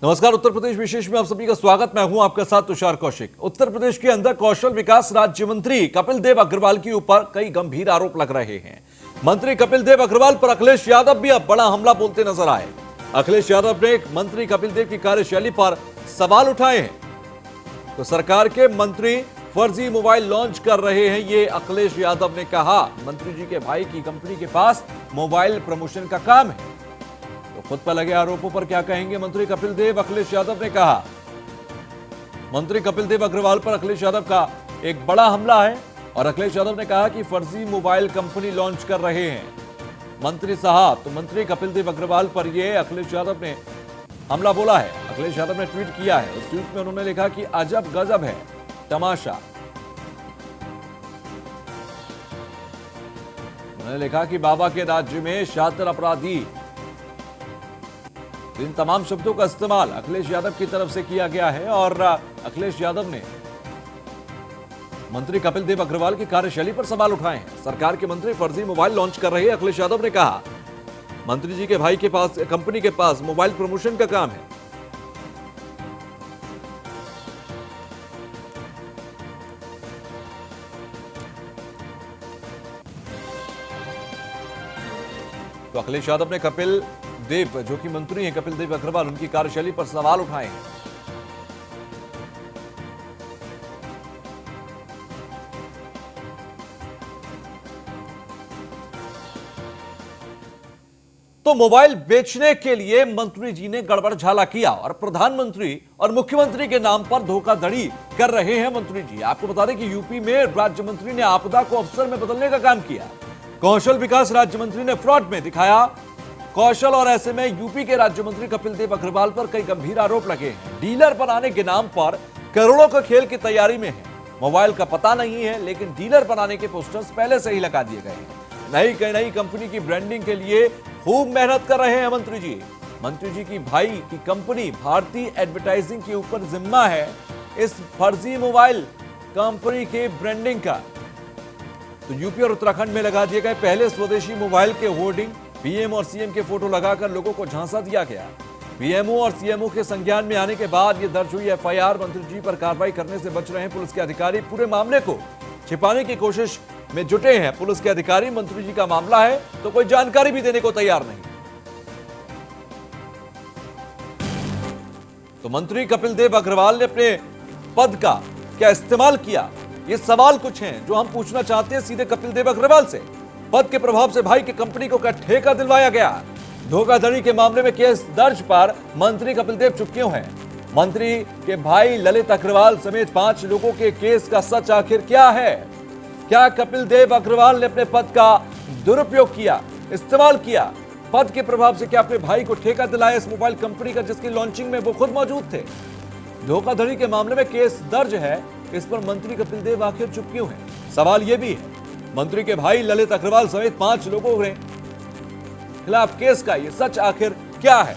नमस्कार। उत्तर प्रदेश विशेष में आप सभी का स्वागत। मैं हूं आपके साथ तुषार कौशिक। उत्तर प्रदेश के अंदर कौशल विकास राज्य मंत्री कपिल देव अग्रवाल के ऊपर कई गंभीर आरोप लग रहे हैं। मंत्री कपिल देव अग्रवाल पर अखिलेश यादव भी अब बड़ा हमला बोलते नजर आए। अखिलेश यादव ने मंत्री कपिल देव की कार्यशैली पर सवाल उठाए हैं। तो सरकार के मंत्री फर्जी मोबाइल लॉन्च कर रहे हैं, ये अखिलेश यादव ने कहा। मंत्री जी के भाई की कंपनी के पास मोबाइल प्रमोशन का काम है। तो खुद पर लगे आरोपों पर क्या कहेंगे मंत्री कपिल देव? अखिलेश यादव ने कहा मंत्री कपिल देव अग्रवाल पर अखिलेश यादव का एक बड़ा हमला है और अखिलेश यादव ने कहा कि फर्जी मोबाइल कंपनी लॉन्च कर रहे हैं मंत्री साहब। तो मंत्री कपिल देव अग्रवाल पर यह अखिलेश यादव ने हमला बोला है। अखिलेश यादव ने ट्वीट किया है। उस ट्वीट में उन्होंने लिखा कि अजब गजब है तमाशा। उन्होंने लिखा कि बाबा के राज्य में शातिर अपराधी। इन तमाम शब्दों का इस्तेमाल अखिलेश यादव की तरफ से किया गया है और अखिलेश यादव ने मंत्री कपिल देव अग्रवाल की कार्यशैली पर सवाल उठाए हैं। सरकार के मंत्री फर्जी मोबाइल लॉन्च कर रहे हैं। अखिलेश यादव ने कहा मंत्री जी के भाई के पास कंपनी के पास मोबाइल प्रमोशन का काम है। तो अखिलेश यादव ने कपिल देव, जो कि मंत्री हैं कपिल देव अग्रवाल, उनकी कार्यशैली पर सवाल उठाए हैं। तो मोबाइल बेचने के लिए मंत्री जी ने गड़बड़झाला किया और प्रधानमंत्री और मुख्यमंत्री के नाम पर धोखाधड़ी कर रहे हैं मंत्री जी। आपको बता दें कि यूपी में राज्य मंत्री ने आपदा को अवसर में बदलने का काम किया। कौशल विकास राज्य मंत्री ने फ्रॉड में दिखाया कौशल और ऐसे में यूपी के राज्य मंत्री कपिल देव अग्रवाल पर कई गंभीर आरोप लगे हैं। डीलर बनाने के नाम पर करोड़ों का खेल की तैयारी में है। मोबाइल का पता नहीं है लेकिन डीलर बनाने के पोस्टर्स पहले से ही लगा दिए गए हैं। नई कंपनी की ब्रांडिंग के लिए खूब मेहनत कर रहे हैं मंत्री जी। मंत्री जी की भाई की कंपनी भारतीय एडवर्टाइजिंग के ऊपर जिम्मा है इस फर्जी मोबाइल कंपनी के ब्रांडिंग का। तो यूपी और उत्तराखंड में लगा दिए गए पहले स्वदेशी मोबाइल के होर्डिंग, पीएम और सीएम के फोटो लगाकर लोगों को झांसा दिया गया। पीएमओ और सीएमओ के संज्ञान में आने के बाद यह दर्ज हुई एफआईआर। मंत्री जी पर कार्रवाई करने से बच रहे हैं पुलिस के अधिकारी। पूरे मामले को छिपाने की कोशिश में जुटे हैं पुलिस के अधिकारी। मंत्री जी का मामला है तो कोई जानकारी भी देने को तैयार नहीं। तो मंत्री कपिल देव अग्रवाल ने अपने पद का क्या इस्तेमाल किया, ये सवाल कुछ हैं जो हम पूछना चाहते हैं सीधे कपिल देव अग्रवाल से। पद के प्रभाव से भाई की कंपनी को क्या ठेका दिलवाया गया? धोखाधड़ी के मामले में केस दर्ज पर मंत्री कपिल देव चुप क्यों हैं? मंत्री के भाई ललित अग्रवाल समेत 5 लोगों के केस का सच आखिर क्या है? क्या कपिल देव अग्रवाल ने अपने पद का दुरुपयोग किया, इस्तेमाल किया? पद के प्रभाव से क्या अपने भाई को ठेका दिलाया इस मोबाइल कंपनी का जिसकी लॉन्चिंग में वो खुद मौजूद थे? धोखाधड़ी के मामले में केस दर्ज है, इस पर मंत्री कपिल देव आखिर चुप क्यों है? सवाल यह भी है मंत्री के भाई ललित अग्रवाल समेत 5 लोगों के खिलाफ केस का ये सच आखिर क्या है?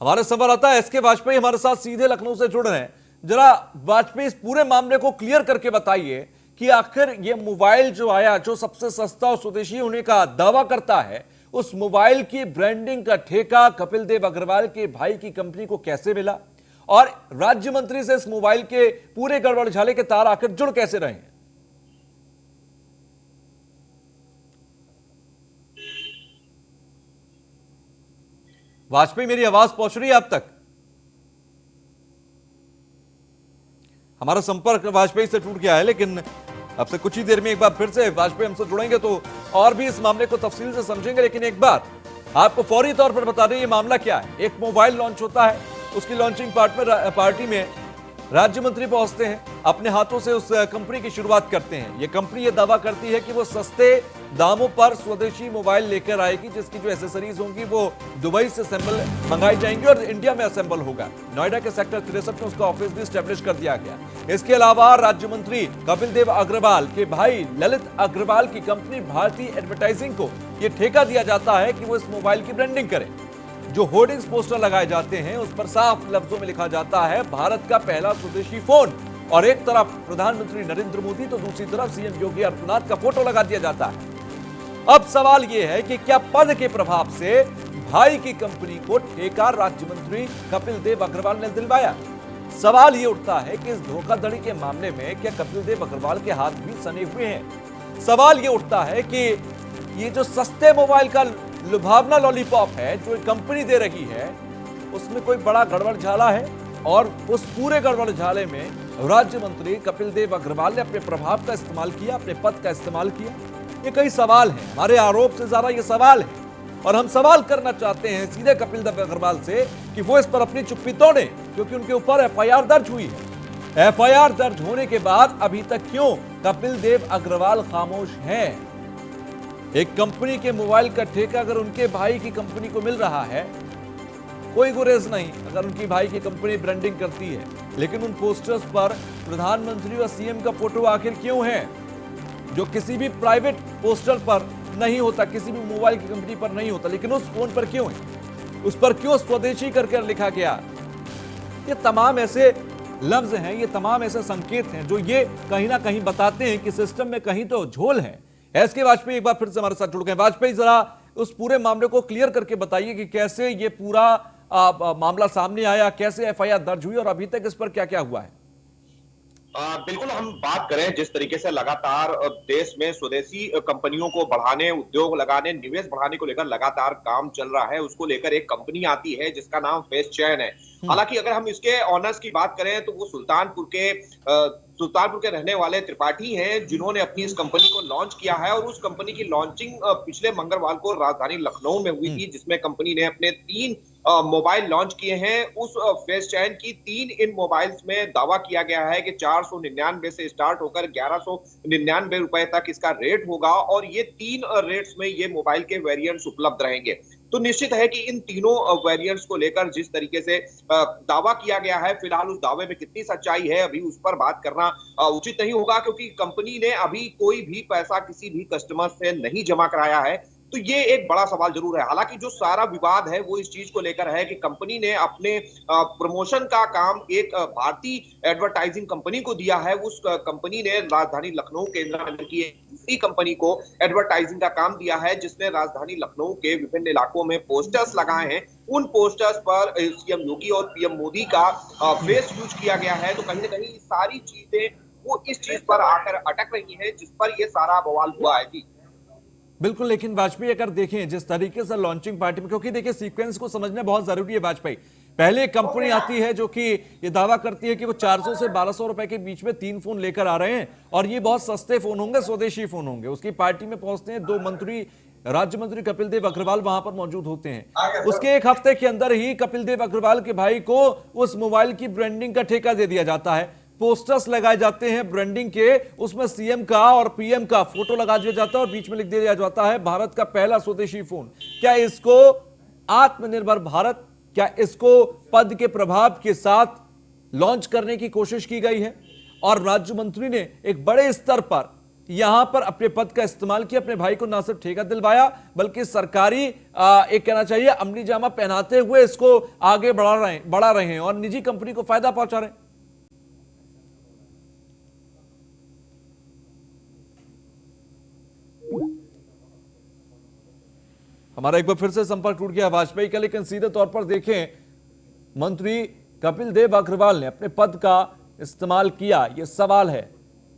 हमारे संवाददाता एसके वाजपेयी हमारे साथ सीधे लखनऊ से जुड़ रहे हैं। जरा वाजपेयी, इस पूरे मामले को क्लियर करके बताइए कि आखिर ये मोबाइल जो आया, जो सबसे सस्ता और स्वदेशी होने का दावा करता है, उस मोबाइल की ब्रांडिंग का ठेका कपिल देव अग्रवाल के भाई की कंपनी को कैसे मिला और राज्य मंत्री से इस मोबाइल के पूरे गड़बड़झाले के तार आखिर जुड़ कैसे रहे हैं? वाजपेयी, मेरी आवाज पहुंच रही है आप तक? हमारा संपर्क वाजपेयी से टूट गया है, लेकिन अब से कुछ ही देर में एक बार फिर से वाजपेयी हमसे जुड़ेंगे तो और भी इस मामले को तफसील से समझेंगे। लेकिन एक बार आपको फौरी तौर पर बता दें ये मामला क्या है। एक मोबाइल लॉन्च होता है, उसकी लॉन्चिंग पार्टी में राज्य मंत्री पहुंचते हैं, अपने हाथों से उस कंपनी की शुरुआत करते हैं। ये कंपनी ये दावा करती है कि वो सस्ते दामों पर स्वदेशी मोबाइल लेकर आएगी, जिसकी जो एसेसरीज होंगी वो दुबई से असेंबल मंगाई जाएंगी और इंडिया में असेंबल होगा। नोएडा के सेक्टर 63 में उसका ऑफिस भी स्टैब्लिश कर दिया गया। इसके अलावा राज्य मंत्री कपिल देव अग्रवाल के भाई ललित अग्रवाल की कंपनी भारतीय एडवर्टाइजिंग को यह ठेका दिया जाता है कि वो इस मोबाइल की ब्रांडिंग करे। जो होर्डिंग्स पोस्टर लगाए जाते हैं उस पर साफ लफ्जों में लिखा जाता है भारत का पहला स्वदेशी फोन, और एक तरफ प्रधानमंत्री नरेंद्र मोदी तो दूसरी तरफ सीएम योगी आदित्यनाथ का फोटो लगा दिया जाता है। अब सवाल यह है कि क्या पद के प्रभाव से भाई की कंपनी को ठेका राज्य मंत्री कपिल देव अग्रवाल ने दिलवाया? सवाल यह उठता है कि इस धोखाधड़ी के मामले में क्या कपिल देव अग्रवाल के हाथ भी सने हुए हैं? सवाल यह उठता है कि ये जो सस्ते मोबाइल का लुभावना लॉलीपॉप है जो कंपनी दे रही है, उसमें कोई बड़ा गड़बड़ झाला है और उस पूरे गड़बड़ झाले में राज्य मंत्री कपिल देव अग्रवाल ने अपने प्रभाव का इस्तेमाल किया, अपने पद का इस्तेमाल किया। ये कई सवाल हैं, हमारे आरोप से ज्यादा ये सवाल है और हम सवाल करना चाहते हैं सीधे कपिल देव अग्रवाल से कि वो इस पर अपनी चुप्पी तोड़े, क्योंकि उनके ऊपर एफआईआर दर्ज हुई है। एफआईआर दर्ज होने के बाद अभी तक क्यों कपिल देव अग्रवाल खामोश हैं? एक कंपनी के मोबाइल का ठेका अगर उनके भाई की कंपनी को मिल रहा है, कोई गुरेज नहीं अगर उनकी भाई की कंपनी ब्रांडिंग करती है, लेकिन उन पोस्टर्स पर प्रधानमंत्री और सीएम का फोटो आखिर क्यों है, जो किसी भी प्राइवेट पोस्टर पर नहीं होता, किसी भी मोबाइल की कंपनी पर नहीं होता, लेकिन उस फोन पर क्यों है? उस पर क्यों स्वदेशी करके लिखा गया? ये तमाम ऐसे लफ्ज हैं, ये तमाम ऐसे संकेत हैं जो ये कहीं ना कहीं बताते हैं कि सिस्टम में कहीं तो झोल है। एसके वाजपेयी एक बार फिर से हमारे साथ जुड़ गए। वाजपेयी, जरा उस पूरे मामले को क्लियर करके बताइए कि कैसे ये पूरा मामला सामने आया, कैसे एफआईआर दर्ज हुई और अभी तक इस पर क्या क्या हुआ है? बिल्कुल, हम बात करें जिस तरीके से लगातार देश में स्वदेशी कंपनियों को बढ़ाने, उद्योग लगाने, निवेश बढ़ाने को लेकर लगातार काम चल रहा है, उसको लेकर एक कंपनी आती है जिसका नाम फेसचेन है। हालांकि अगर हम इसके ऑनर्स की बात करें तो वो सुल्तानपुर के रहने वाले त्रिपाठी हैं, जिन्होंने अपनी इस कंपनी को लॉन्च किया है और उस कंपनी की लॉन्चिंग पिछले मंगलवार को राजधानी लखनऊ में हुई थी, जिसमें कंपनी ने अपने 3 मोबाइल लॉन्च किए हैं। उस फेसचेन की 3 इन मोबाइल्स में दावा किया गया है कि 499 से स्टार्ट होकर 1199 रुपए तक इसका रेट होगा और ये 3 रेट्स में ये मोबाइल के वेरिएंट्स उपलब्ध रहेंगे। तो निश्चित है कि इन तीनों वेरिएंट्स को लेकर जिस तरीके से दावा किया गया है, फिलहाल उस दावे में कितनी सच्चाई है अभी उस पर बात करना उचित नहीं होगा, क्योंकि कंपनी ने अभी कोई भी पैसा किसी भी कस्टमर से नहीं जमा कराया है। तो ये एक बड़ा सवाल जरूर है। हालांकि जो सारा विवाद है वो इस चीज को लेकर है कि कंपनी ने अपने प्रमोशन का काम एक भारतीय एडवर्टाइजिंग कंपनी को दिया है। उस कंपनी ने राजधानी लखनऊ केंद्र में की दूसरी कंपनी को एडवर्टाइजिंग का काम दिया है, जिसने राजधानी लखनऊ के विभिन्न इलाकों में पोस्टर्स लगाए हैं। उन पोस्टर्स पर सीएम योगी और पीएम मोदी का फेस यूज किया गया है। तो कहीं ना कहीं सारी चीजें वो इस चीज पर आकर अटक रही है जिस पर ये सारा बवाल हुआ है। जी बिल्कुल, लेकिन वाजपेयी अगर देखें जिस तरीके से लॉन्चिंग पार्टी में, क्योंकि देखिए सीक्वेंस को समझना बहुत जरूरी है वाजपेयी। पहले एक कंपनी आती है जो कि ये दावा करती है कि वो 400 से 1200 रुपए के बीच में 3 फोन लेकर आ रहे हैं और ये बहुत सस्ते फोन होंगे, स्वदेशी फोन होंगे। उसकी पार्टी में पहुंचते हैं 2 मंत्री, राज्य मंत्री कपिल देव अग्रवाल वहां पर मौजूद होते हैं। उसके एक हफ्ते के अंदर ही कपिल देव अग्रवाल के भाई को उस मोबाइल की ब्रांडिंग का ठेका दे दिया जाता है। पोस्टर्स लगाए जाते हैं ब्रांडिंग के, उसमें सीएम का और पीएम का फोटो लगा दिया जाता है और बीच में लिख दिया जाता है भारत का पहला स्वदेशी फोन। क्या इसको आत्मनिर्भर भारत, क्या इसको पद के प्रभाव के साथ लॉन्च करने की कोशिश की गई है? और राज्य मंत्री ने एक बड़े स्तर पर यहां पर अपने पद का इस्तेमाल किया, अपने भाई को ना सिर्फ ठेका दिलवाया बल्कि सरकारी एक कहना चाहिए अमली जामा पहनाते हुए इसको आगे बढ़ा रहे हैं और निजी कंपनी को फायदा पहुंचा रहे हैं। हमारा एक बार फिर से संपर्क टूट गया वाजपेयी का, लेकिन सीधे तौर पर देखें, मंत्री कपिल देव अग्रवाल ने अपने पद का इस्तेमाल किया, यह सवाल है।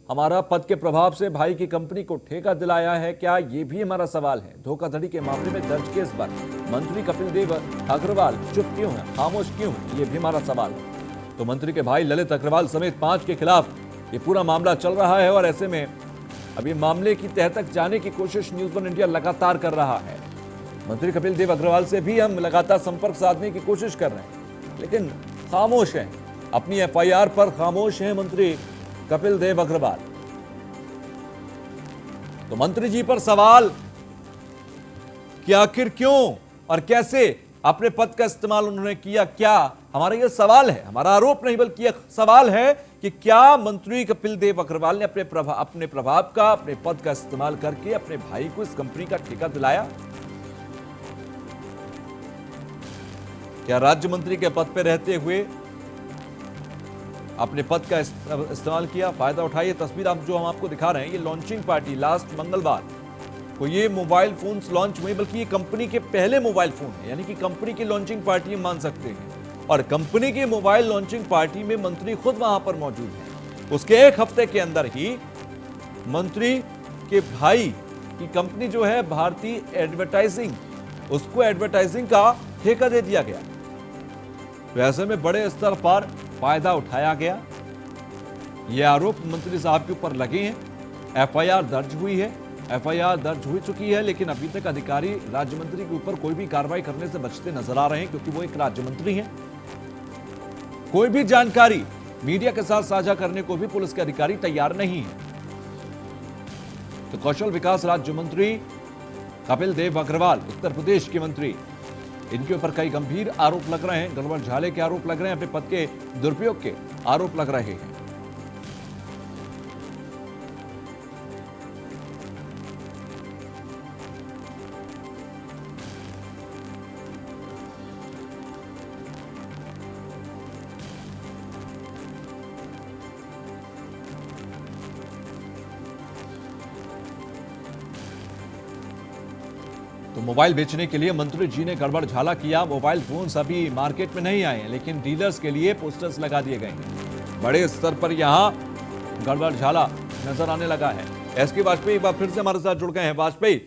हमारा पद के प्रभाव से भाई की कंपनी को ठेका दिलाया है क्या, यह भी हमारा सवाल है। धोखाधड़ी के मामले में दर्ज केस पर मंत्री कपिल देव अग्रवाल चुप क्यों है, खामोश क्यों है, यह भी हमारा सवाल है। तो मंत्री के भाई ललित अग्रवाल समेत 5 के खिलाफ ये पूरा मामला चल रहा है और ऐसे में अभी मामले की तह तक जाने की कोशिश न्यूज़ 1 इंडिया लगातार कर रहा है। मंत्री कपिल देव अग्रवाल से भी हम लगातार संपर्क साधने की कोशिश कर रहे हैं, लेकिन खामोश हैं, अपनी एफआईआर पर खामोश हैं मंत्री कपिल देव अग्रवाल। तो मंत्री जी पर सवाल कि आखिर क्यों और कैसे अपने पद का इस्तेमाल उन्होंने किया, क्या हमारा यह सवाल है, हमारा आरोप नहीं बल्कि यह सवाल है कि क्या मंत्री कपिल देव अग्रवाल ने अपने प्रभाव का, अपने पद का इस्तेमाल करके अपने भाई को इस कंपनी का ठेका दिलाया? क्या राज्य मंत्री के पद पर रहते हुए अपने पद का इस्तेमाल किया, फायदा उठाइए? तस्वीर जो हम आपको दिखा रहे हैं, ये लॉन्चिंग पार्टी लास्ट मंगलवार कोई ये मोबाइल फोन्स लॉन्च हुए, बल्कि ये कंपनी के पहले मोबाइल फोन है, यानी कि कंपनी की लॉन्चिंग पार्टी हम मान सकते हैं। और कंपनी की मोबाइल लॉन्चिंग पार्टी में मंत्री खुद वहां पर मौजूद है। उसके एक हफ्ते के अंदर ही मंत्री के भाई की कंपनी जो है भारतीय एडवर्टाइजिंग, उसको एडवर्टाइजिंग का ठेका दे दिया गया। तो ऐसे में बड़े स्तर पर फायदा उठाया गया। ये आरोप मंत्री साहब के ऊपर लगे हैं। एफआईआर दर्ज हुई है, एफआईआर दर्ज हो चुकी है, लेकिन अभी तक अधिकारी राज्य मंत्री के ऊपर कोई भी कार्रवाई करने से बचते नजर आ रहे हैं, क्योंकि वो एक राज्य मंत्री हैं। कोई भी जानकारी मीडिया के साथ साझा करने को भी पुलिस के अधिकारी तैयार नहीं है। तो कौशल विकास राज्य मंत्री कपिल देव अग्रवाल, उत्तर प्रदेश के मंत्री, इनके ऊपर कई गंभीर आरोप लग रहे हैं। गड़बड़ झाले के आरोप लग रहे हैं, अपने पद के दुरुपयोग के आरोप लग रहे हैं। तो मोबाइल बेचने के लिए मंत्री जी ने गड़बड़ झाला किया। मोबाइल फोन्स अभी मार्केट में नहीं आए हैं, लेकिन डीलर्स के लिए पोस्टर्स लगा दिए गए हैं। बड़े स्तर पर यहां गड़बड़ झाला नजर आने लगा है। एसके वाजपेयी एक बार फिर से हमारे साथ जुड़ गए हैं। वाजपेयी,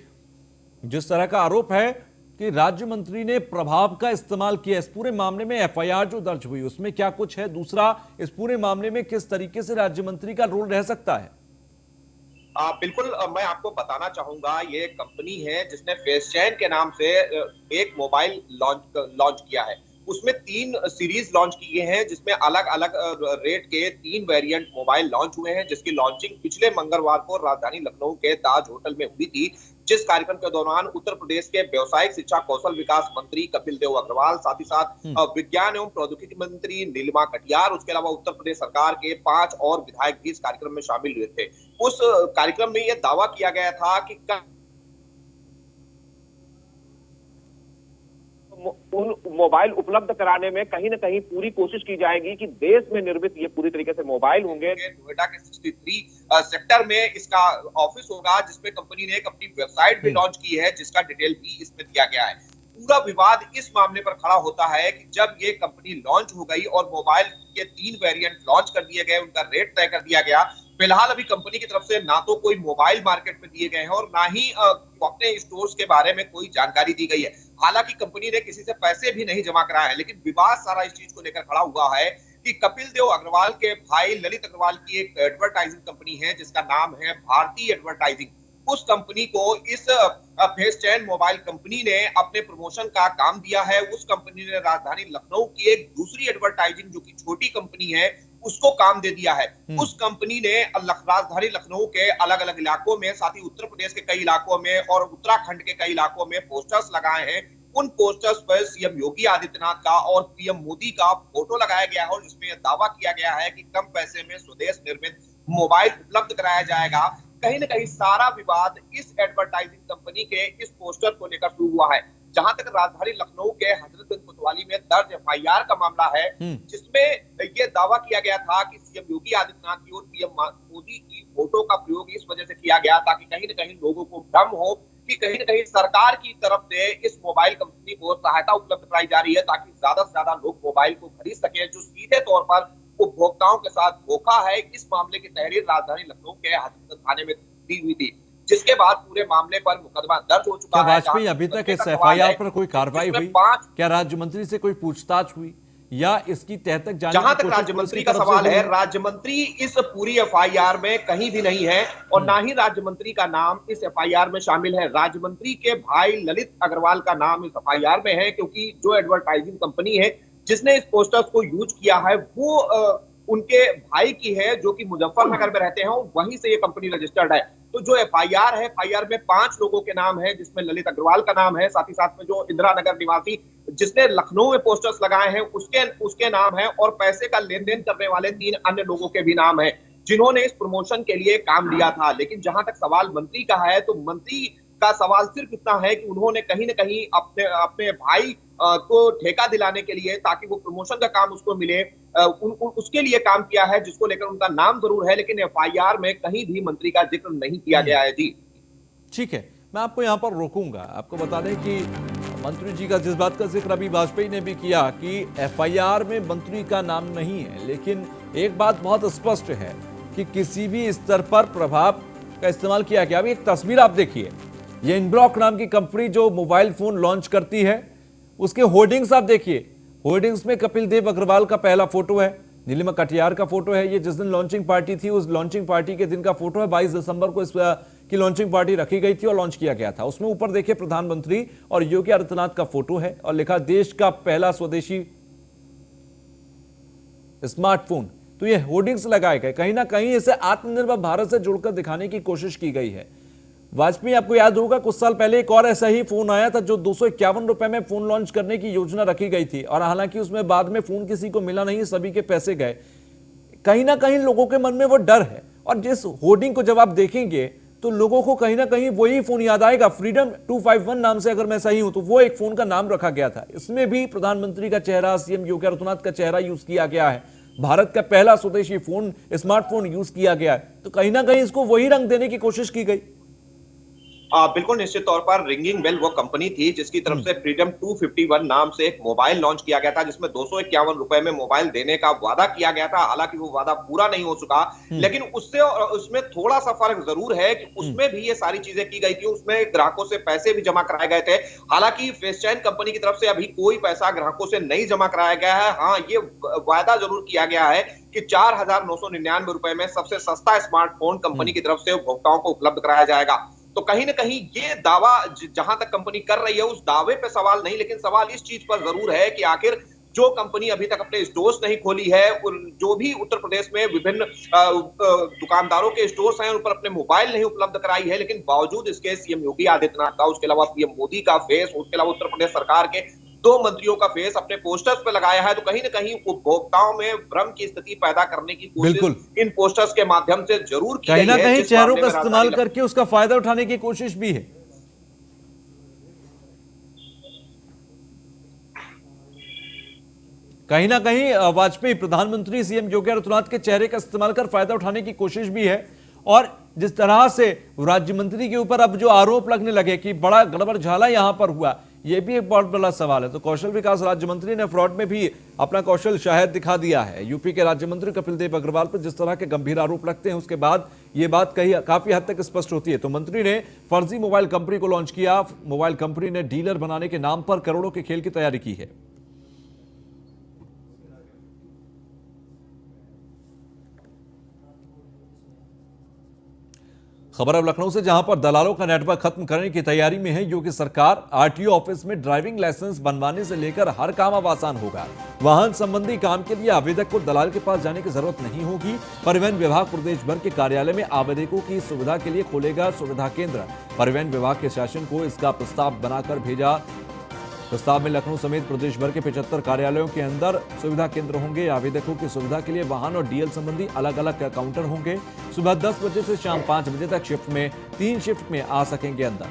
जिस तरह का आरोप है कि राज्य मंत्री ने प्रभाव का इस्तेमाल किया, इस पूरे मामले में एफआईआर जो दर्ज हुई उसमें क्या कुछ है? दूसरा, इस पूरे मामले में किस तरीके से राज्य मंत्री का रोल रह सकता है? बिल्कुल, मैं आपको बताना चाहूंगा, ये कंपनी है जिसने फेसचैन के नाम से एक मोबाइल लॉन्च किया है। उसमें 3 सीरीज लॉन्च किए हैं, जिसमें अलग अलग रेट के 3 वेरिएंट मोबाइल लॉन्च हुए हैं, जिसकी लॉन्चिंग पिछले मंगलवार को राजधानी लखनऊ के ताज होटल में हुई थी। जिस कार्यक्रम के दौरान उत्तर प्रदेश के व्यवसायिक शिक्षा कौशल विकास मंत्री कपिल देव अग्रवाल, साथ ही साथ विज्ञान एवं प्रौद्योगिकी मंत्री नीलिमा कटियार, उसके अलावा उत्तर प्रदेश सरकार के 5 और विधायक भी इस कार्यक्रम में शामिल हुए थे। उस कार्यक्रम में यह दावा किया गया था कि उन मोबाइल उपलब्ध कराने में कहीं न कहीं पूरी कोशिश की जाएगी कि देश में निर्मित ये पूरी तरीके से मोबाइल होंगे। नोएडा के 63 सेक्टर में इसका ऑफिस होगा, जिसमें कंपनी ने एक अपनी वेबसाइट भी लॉन्च की है, जिसका डिटेल भी इसमें दिया गया है। पूरा विवाद इस मामले पर खड़ा होता है कि जब ये कंपनी लॉन्च हो गई और मोबाइल के 3 वेरिएंट लॉन्च कर दिए गए, उनका रेट तय कर दिया गया। फिलहाल अभी कंपनी की तरफ से ना तो कोई मोबाइल मार्केट में दिए गए हैं और ना ही अपने स्टोर्स के बारे में कोई जानकारी दी गई है। हालांकि कंपनी ने किसी से पैसे भी नहीं जमा कराए हैं, लेकिन विवाद सारा इस चीज को लेकर खड़ा हुआ है कि कपिल देव अग्रवाल के भाई ललित अग्रवाल की एक एडवर्टाइजिंग कंपनी है, जिसका नाम है भारतीय एडवर्टाइजिंग। उस कंपनी को इस फेसचैन मोबाइल कंपनी ने अपने प्रमोशन का काम दिया है। उस कंपनी ने राजधानी लखनऊ की एक दूसरी एडवर्टाइजिंग, जो कि छोटी कंपनी है, उसको काम दे दिया है। उस कंपनी ने राजधानी लखनऊ के अलग अलग इलाकों में, साथ ही उत्तर प्रदेश के कई इलाकों में और उत्तराखंड के कई इलाकों में पोस्टर्स लगाए हैं। उन पोस्टर्स पर सीएम योगी आदित्यनाथ का और पीएम मोदी का फोटो लगाया गया है और जिसमें यह दावा किया गया है कि कम पैसे में स्वदेश निर्मित मोबाइल उपलब्ध कराया जाएगा। कहीं न कहीं सारा विवाद इस एडवर्टाइजिंग कंपनी के इस पोस्टर को लेकर शुरू हुआ है। जहां तक राजधानी लखनऊ के हजरतगंज कोतवाली में दर्ज एफआईआर का मामला है, जिसमें यह दावा किया गया था कि सीएम योगी आदित्यनाथ की और पीएम मोदी की फोटो का प्रयोग इस वजह से किया गया ताकि कहीं न कहीं लोगों को भ्रम हो कि कहीं न कहीं सरकार की तरफ से इस मोबाइल कंपनी को सहायता उपलब्ध कराई जा रही है, ताकि ज्यादा से ज्यादा लोग मोबाइल को खरीद सके, जो सीधे तौर पर उपभोक्ताओं के साथ धोखा है। इस मामले की तहरीर राजधानी लखनऊ के हजरतगंज थाने में दी हुई थी, जिसके बाद पूरे मामले पर मुकदमा दर्ज हो चुका है। वाजपेयी, अभी तक इस एफआईआर पर कोई कार्रवाई हुई? क्या राज्य मंत्री से कोई पूछताछ हुई या इसकी तह तक जाने? जहां तक राज्य मंत्री का सवाल है, राज्य मंत्री इस पूरी एफआईआर में कहीं भी नहीं है और ना ही राज्य मंत्री का नाम इस एफआईआर में शामिल है। राज्य मंत्री के भाई ललित अग्रवाल का नाम इस एफआईआर में है, क्योंकि जो एडवर्टाइजिंग कंपनी है जिसने इस पोस्टर्स को यूज किया है, वो उनके भाई की है, जो कि मुजफ्फरनगर में रहते हैं और वहीं से ये कंपनी रजिस्टर्ड है। तो जो एफआईआर है, एफआईआर में 5 लोगों के नाम है, जिसमें ललित अग्रवाल का नाम है, साथ ही साथ में जो इंदिरा नगर निवासी जिसने लखनऊ में पोस्टर्स लगाए हैं उसके नाम है, और पैसे का लेन देन करने वाले 3 अन्य लोगों के भी नाम है, जिन्होंने इस प्रमोशन के लिए काम दिया था। लेकिन जहां तक सवाल मंत्री का है, तो मंत्री का सवाल सिर्फ इतना है कि उन्होंने कहीं न कहीं अपने भाई को ठेका दिलाने के लिए, ताकि वो प्रमोशन का काम उसको मिले, उसके लिए काम किया है, जिसको लेकर उनका नाम जरूर है, लेकिन एफआईआर में कहीं भी मंत्री का जिक्र नहीं किया गया है। जी ठीक है मैं आपको यहां पर रोकूंगा। आपको बता दें कि मंत्री जी का जिस बात का जिक्र अभी वाजपेयी ने भी किया कि एफआईआर में मंत्री का नाम नहीं है, लेकिन एक बात बहुत स्पष्ट है कि किसी भी स्तर पर प्रभाव का इस्तेमाल किया गया। अभी एक तस्वीर आप देखिए, ये इनब्लॉक नाम की कंपनी जो मोबाइल फोन लॉन्च करती है, उसके होर्डिंग्स आप देखिए। होर्डिंग्स में कपिल देव अग्रवाल का पहला फोटो है, नीलिमा कटियार का फोटो है। ये जिस दिन लॉन्चिंग पार्टी थी, उस लॉन्चिंग पार्टी के दिन का फोटो है। 22 दिसंबर को इस की लॉन्चिंग पार्टी रखी गई थी और लॉन्च किया गया था। उसमें ऊपर देखिए प्रधानमंत्री और योगी आदित्यनाथ का फोटो है और लिखा देश का पहला स्वदेशी स्मार्टफोन। तो ये होर्डिंग्स लगाए गए, कहीं ना कहीं इसे आत्मनिर्भर भारत से जुड़कर दिखाने की कोशिश की गई है। वाजपेयी, आपको याद होगा कुछ साल पहले एक और ऐसा ही फोन आया था जो 251 रुपए में फोन लॉन्च करने की योजना रखी गई थी और हालांकि उसमें बाद में फोन किसी को मिला नहीं, सभी के पैसे गए। कहीं ना कहीं लोगों के मन में वो डर है और जिस होर्डिंग को जब आप देखेंगे तो लोगों को कहीं ना कहीं वही फोन याद आएगा। फ्रीडम 251 नाम से, अगर मैं सही हूं तो वो एक फोन का नाम रखा गया था। इसमें भी प्रधानमंत्री का चेहरा, सीएम योगी आदित्यनाथ का चेहरा यूज किया गया है। भारत का पहला स्वदेशी फोन, स्मार्टफोन यूज किया गया है। तो कहीं ना कहीं इसको वही रंग देने की कोशिश की गई। बिल्कुल निश्चित तौर पर रिंगिंग बेल वो कंपनी थी जिसकी तरफ से फ्रीडम 251 नाम से एक मोबाइल लॉन्च किया गया था, जिसमें 251 रुपए में मोबाइल देने का वादा किया गया था। हालांकि वो वादा पूरा नहीं हो चुका, लेकिन उससे और उसमें थोड़ा सा फर्क जरूर है कि उसमें भी ये सारी चीजें की गई थी। उसमें ग्राहकों से पैसे भी जमा कराए गए थे। हालांकि फेसचैन कंपनी की तरफ से अभी कोई पैसा ग्राहकों से नहीं जमा कराया गया है। हाँ, ये वादा जरूर किया गया है कि 4,999 रुपए में सबसे सस्ता स्मार्टफोन कंपनी की तरफ से उपभोक्ताओं को उपलब्ध कराया जाएगा। तो कहीं ना कहीं ये दावा जहां तक कंपनी कर रही है उस दावे पे सवाल नहीं, लेकिन सवाल इस चीज पर जरूर है कि आखिर जो कंपनी अभी तक अपने स्टोर्स नहीं खोली है, जो भी उत्तर प्रदेश में विभिन्न दुकानदारों के स्टोर्स हैं, उन पर अपने मोबाइल नहीं उपलब्ध कराई है, लेकिन बावजूद इसके सीएम योगी आदित्यनाथ का, उसके अलावा पीएम मोदी का फेस, उसके अलावा उत्तर प्रदेश सरकार के 2 मंत्रियों का फेस अपने पोस्टर्स पे लगाया है। तो कहीं ना कहीं उपभोक्ताओं में भ्रम की स्थिति पैदा करने की कोशिश इन पोस्टर्स के माध्यम से जरूर की गई है। कहीं ना कहीं चेहरों का इस्तेमाल करके उसका फायदा उठाने की कोशिश भी है। कहीं ना कहीं वाजपेयी, प्रधानमंत्री, सीएम योगी आदित्यनाथ के चेहरे का इस्तेमाल कर फायदा उठाने की कोशिश भी है। और जिस तरह से राज्य मंत्री के ऊपर अब जो आरोप लगने लगे कि बड़ा गड़बड़झाला यहां पर हुआ, यह भी एक बहुत बड़ा सवाल है। तो कौशल विकास राज्य मंत्री ने फ्रॉड में भी अपना कौशल शायद दिखा दिया है। यूपी के राज्य मंत्री कपिल देव अग्रवाल पर जिस तरह के गंभीर आरोप लगते हैं, उसके बाद यह बात काफी हद तक स्पष्ट होती है। तो मंत्री ने फर्जी मोबाइल कंपनी को लॉन्च किया। मोबाइल कंपनी ने डीलर बनाने के नाम पर करोड़ों के खेल की तैयारी की है। खबर अब लखनऊ से, जहां पर दलालों का नेटवर्क खत्म करने की तैयारी में है योगी सरकार। आरटीओ ऑफिस में ड्राइविंग लाइसेंस बनवाने से लेकर हर काम अब आसान होगा। वाहन संबंधी काम के लिए आवेदक को दलाल के पास जाने की जरूरत नहीं होगी। परिवहन विभाग प्रदेश भर के कार्यालय में आवेदकों की सुविधा के लिए खोलेगा सुविधा केंद्र। परिवहन विभाग के शासन को इसका प्रस्ताव बनाकर भेजा। प्रस्ताव में लखनऊ समेत प्रदेश भर के 75 कार्यालयों के अंदर सुविधा केंद्र होंगे। आवेदकों की सुविधा के लिए वाहन और डीएल संबंधी अलग अलग काउंटर होंगे। सुबह 10 बजे से शाम 5 बजे तक शिफ्ट में 3 शिफ्ट में आ सकेंगे अंदर।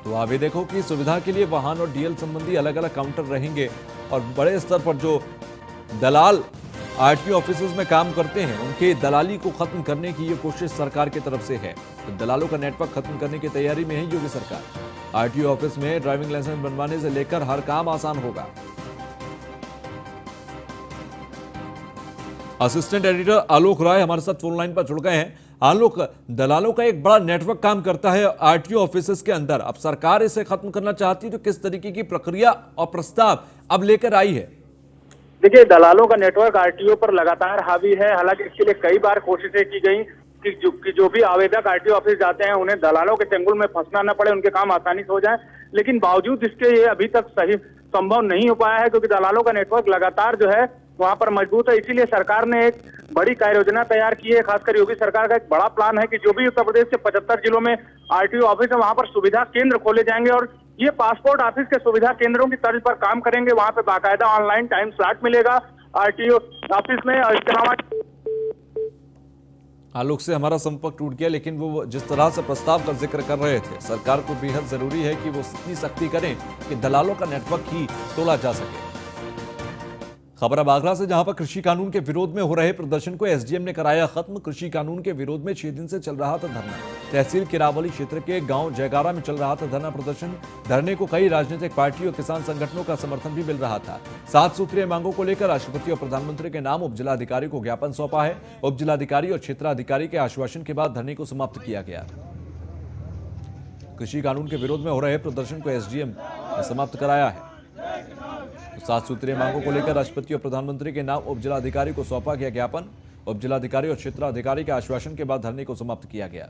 तो आवेदकों की सुविधा के लिए वाहन और डीएल संबंधी अलग अलग काउंटर रहेंगे। और बड़े स्तर पर जो दलाल आरटीओ ऑफिस में काम करते हैं, उनके दलाली को खत्म करने की ये कोशिश सरकार की तरफ से है। तो दलालों का नेटवर्क खत्म करने की तैयारी में है योगी सरकार। आरटीओ ऑफिस में ड्राइविंग लाइसेंस बनवाने से लेकर हर काम आसान होगा। असिस्टेंट एडिटर आलोक राय हमारे साथ फोन लाइन पर जुड़ गए हैं। आलोक, दलालों का एक बड़ा नेटवर्क काम करता है आरटीओ ऑफिस के अंदर। अब सरकार इसे खत्म करना चाहती है, तो किस तरीके की प्रक्रिया और प्रस्ताव अब लेकर आई है? देखिए, दलालों का नेटवर्क आरटीओ पर लगातार हावी है। हालांकि इसके लिए कई बार कोशिशें की गई कि जो भी आवेदक आरटीओ ऑफिस जाते हैं उन्हें दलालों के चंगुल में फंसना न पड़े, उनके काम आसानी से हो जाए। लेकिन बावजूद इसके ये अभी तक सही संभव नहीं हो पाया है, क्योंकि दलालों का नेटवर्क लगातार जो है वहां पर मजबूत है। इसीलिए सरकार ने एक बड़ी कार्य योजना तैयार की है। खासकर योगी सरकार का एक बड़ा प्लान है कि जो भी उत्तर प्रदेश के 75 जिलों में आरटीओ ऑफिस है, वहां पर सुविधा केंद्र खोले जाएंगे और ये पासपोर्ट ऑफिस के सुविधा केंद्रों की तर्ज पर काम करेंगे। वहां पे बाकायदा ऑनलाइन टाइम स्लॉट मिलेगा आरटीओ ऑफिस में। और इसके अलावा आलोक से हमारा संपर्क टूट गया, लेकिन वो जिस तरह से प्रस्ताव का जिक्र कर रहे थे, सरकार को बेहद जरूरी है कि वो इतनी सख्ती करें कि दलालों का नेटवर्क ही तोड़ा जा सके। खबर अब आगरा से, जहां पर कृषि कानून के विरोध में हो रहे प्रदर्शन को एसडीएम ने कराया खत्म। कृषि कानून के विरोध में 6 दिन से चल रहा था धरना। तहसील केरावली क्षेत्र के गांव जयगारा में चल रहा था धरना प्रदर्शन। धरने को कई राजनीतिक पार्टी और किसान संगठनों का समर्थन भी मिल रहा था। 7 सूत्रीय मांगों को लेकर राष्ट्रपति और प्रधानमंत्री के नाम उप जिलाधिकारी को ज्ञापन सौंपा है। उप जिलाधिकारी और क्षेत्राधिकारी के आश्वासन के बाद धरने को समाप्त किया गया। कृषि कानून के विरोध में हो रहे प्रदर्शन को एसडीएम ने समाप्त कराया है। 7 सूत्रीय मांगों को लेकर राष्ट्रपति और प्रधानमंत्री के नाम उप जिलाधिकारी को सौंपा गया ज्ञापन। उप जिलाधिकारी और क्षेत्राधिकारी के आश्वासन के बाद धरने को समाप्त किया गया।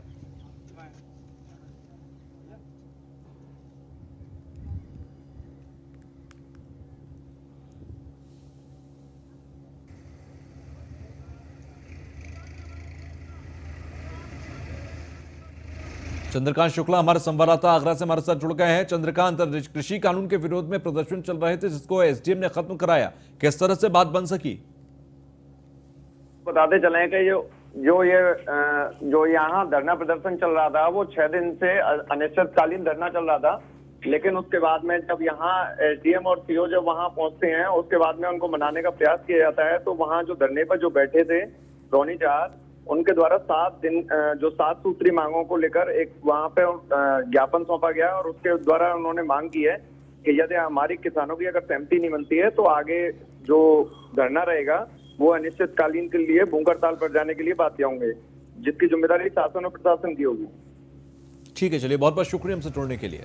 चंद्रकांत शुक्ला हमारे संवाददाता आगरा से हमारे साथ जुड़ गए हैं। चंद्रकांत, कृषि कानून के विरोध में प्रदर्शन चल रहे थे जिसको एसडीएम ने खत्म कराया, किस तरह से बात बन सकी? बताते चले कि जो यहाँ धरना प्रदर्शन चल रहा था वो 6 दिन से अनिश्चितकालीन धरना चल रहा था। लेकिन उसके बाद में जब यहाँ एसडीएम और सीओ जब वहाँ पहुंचते हैं, उसके बाद में उनको मनाने का प्रयास किया जाता है। तो वहाँ जो धरने पर जो बैठे थे रोनी चार, उनके द्वारा 7 सूत्री मांगों को लेकर एक वहां पे ज्ञापन सौंपा गया और उसके द्वारा उन्होंने मांग की है कि यदि हमारी किसानों की अगर सहमति नहीं बनती है तो आगे जो धरना रहेगा वो अनिश्चितकालीन के लिए भूख हड़ताल पर जाने के लिए बाध्य होंगे, जिसकी जिम्मेदारी शासन और प्रशासन की होगी। ठीक है, चलिए, बहुत बहुत शुक्रिया हमसे जुड़ने के लिए।